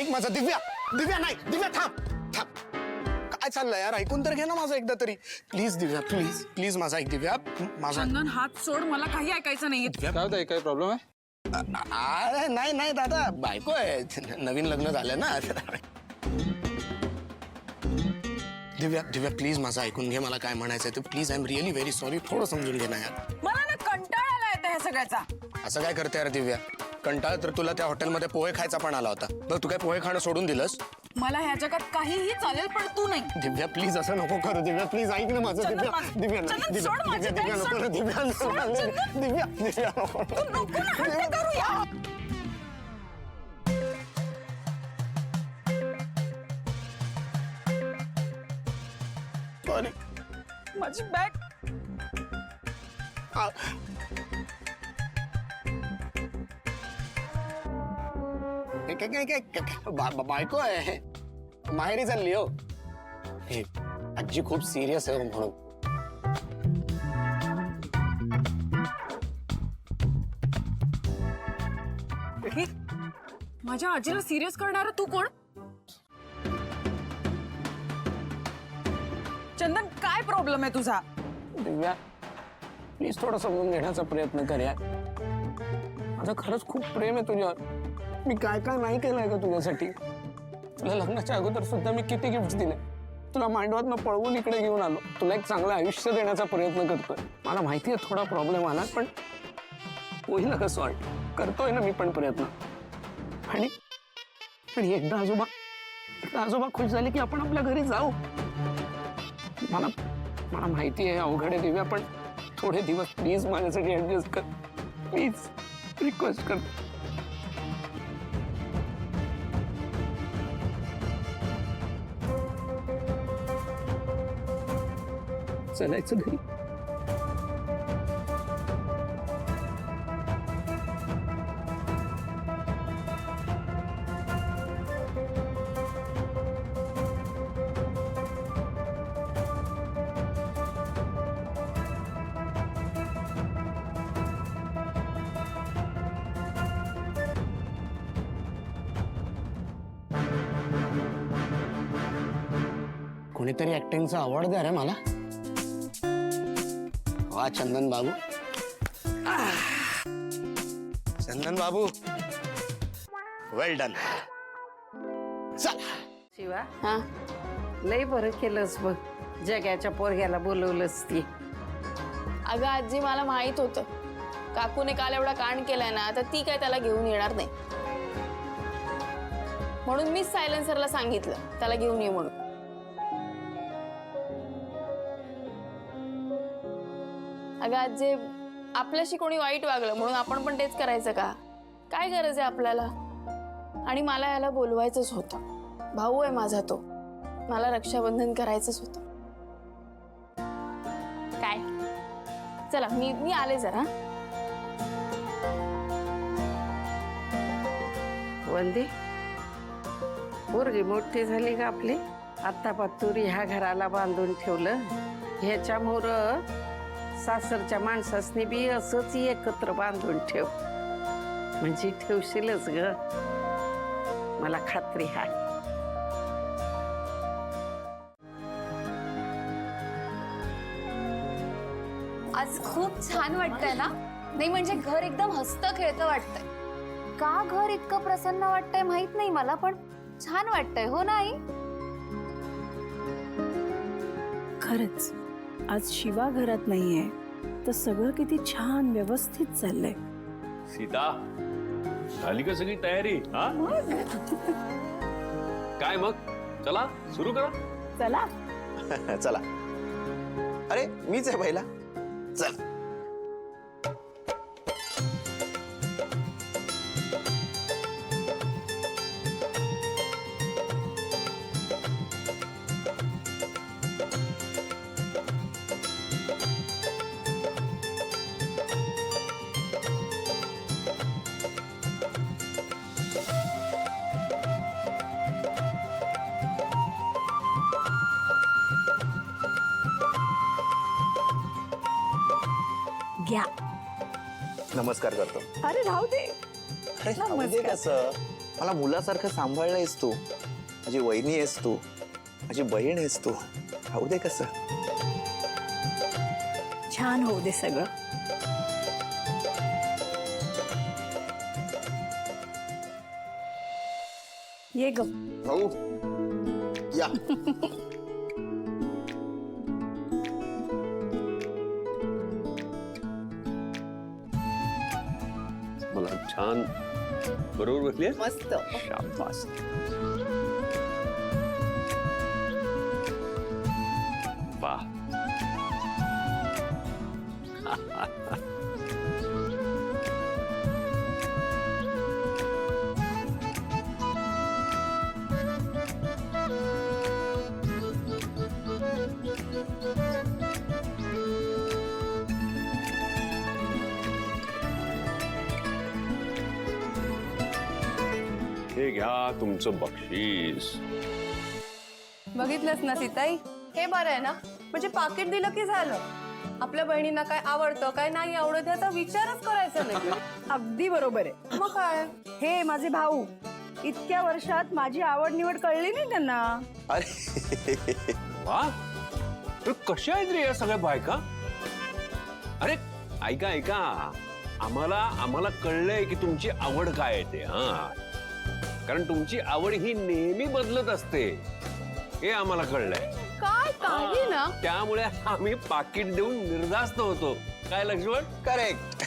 ऐक माझं दिव्या दिव्या नाही दिव्या थांब थांब काय चाललंय यार ऐकून तर घे ना माझं एकदा तरी प्लीज दिव्या प्लीज प्लीज माझा ऐक दिव्या माझा चंदन हात सोड मला काही ऐकायचं नाहीये. काय होतंय काय प्रॉब्लेम आहे अरे नाही नाही दादा बायको आहे नवीन लग्न झालं ना दिव्या दिव्या प्लीज माझं ऐकून घे मला काय म्हणायचंय तर please I am really very sorry थोडं समजून घे ना यार मला ना कंटाळा आला येतो ह्या सगळ्याचा. असं काय करते यार दिव्या कंटाळ तर तुला त्या हॉटेलमध्ये पोहे खायचा पण आला होता बघ तू काय पोहे खाणं सोडून दिलंस मला ह्या जगात काहीही चालेल पण तू नाही. दिव्या प्लीज असं नको करू दिव्या प्लीज ऐक ना माझं चंदन, दिव्या दिव्या चंदन, दिव्या सोड माझी दिव्या ताई, नको ना सोड. दिव्या सोड, चंदन. दिव्या दिव्या नको तू नको ना हट्ट करूया. सॉरी माझी बॅग बायको आहे माहेरी चालली हो हे आजी खूप सिरियस आहे म्हणून माझ्या आजीला सिरियस करणारा तू कोण? चंदन काय प्रॉब्लेम आहे तुझा? दिव्या प्लीज थोडं समजून घेण्याचा प्रयत्न कर यार माझं खरंच खूप प्रेम आहे तुझ्यावर मी काय काय नाही केलंय का तुझ्यासाठी तुला लग्नाच्या अगोदर सुद्धा मी किती गिफ्ट दिले तुला मांडवातनं पळवून इकडे घेऊन आलो तुला एक चांगलं आयुष्य देण्याचा प्रयत्न करतोय मला माहिती आहे थोडा प्रॉब्लेम आला पण होईल ना सॉल्व करतोय ना मी पण प्रयत्न आणि एकदा आजोबा खुश झाले की आपण आपल्या घरी जाऊ मला माहिती आहे अवघड आहे दिव्या पण थोडे दिवस प्लीज माझ्यासाठी ऍडजस्ट कर प्लीज रिक्वेस्ट कर चलायचं घरी कोणीतरी ऍक्टिंगचा अवॉर्ड द्या रे मला वा चंदन बाबू चंदन बाबू वेल डन चल शिवा हा लय बरं केलंस बघ जगाच्या पोरग्याला बोलवलंस ती. अगं आजी मला माहित होतं काकूने काल एवढा कांड केलाय ना तर ती काय त्याला घेऊन येणार नाही म्हणून मीच सायलेन्सरला सांगितलं त्याला घेऊन ये म्हणून. अगं आजी आपल्याशी कोणी वाईट वागलं म्हणून आपण पण तेच करायचं का? काय गरज आहे आपल्याला? आणि मला याला बोलवायचंच होतं भाऊ आहे माझा तो मला रक्षाबंधन करायचंच होतं. काय चला मी आले जरा. वंदी पोरगी मोठी झाली का आपली आता पातुरी ह्या घराला बांधून ठेवलं ह्याच्यामुळं सासरच्या माणसासनी बी असंच एकत्र बांधून ठेव म्हणजे ठेवशीलच ग मला खात्री आहे. आज खूप छान वाटतंय ना? नाही म्हणजे घर एकदम हसतं खेळतं वाटतंय. का घर इतकं प्रसन्न वाटतंय माहित नाही मला पण छान वाटतंय हो ना आई? खरंच आज शिवा घरात नाहीये तर सगळं किती छान व्यवस्थित चाललंय. सीता झाली का सगळी तयारी? हा काय मग चला सुरू करा. चला चला अरे मीच आहे पहिला चल घ्या. नमस्कार करतो अरे राहू दे. अरे राहू दे कसं मला मुलासारखं सांभाळलंयस तू, माझी वहिनी आहेस तू, माझी बहीण आहेस तू. राहू दे कसं. छान होऊ दे सगळं. ये ग. भाऊ या. मला छान बरोबर बसली मस्त. शाबास. वाह. हे घ्या तुमचं बक्षीस. बघितलंस ना सीताई, हे बरं आहे ना. म्हणजे पाकिट दिलं की झालं. आपल्या बहिणींना काय आवडतं काय नाही आवडत याचा विचारच करायचा नाही. अगदी बरोबर आहे. मग काय, हे माझे भाऊ इतक्या वर्षात माझी आवड निवड कळली नाही त्यांना. अरे वा, कशा आहेत रे या सगळ्या बायका. अरे ऐका ऐका, आम्हाला कळलंय की तुमची आवड काय आहे ते. हा, कारण तुमची आवड ही नेहमी बदलत असते हे आम्हाला कळलंय. काय काही ना. त्यामुळे आम्ही पाकिट देऊन निर्धास्त होतो. काय लक्ष्मण? करेक्ट.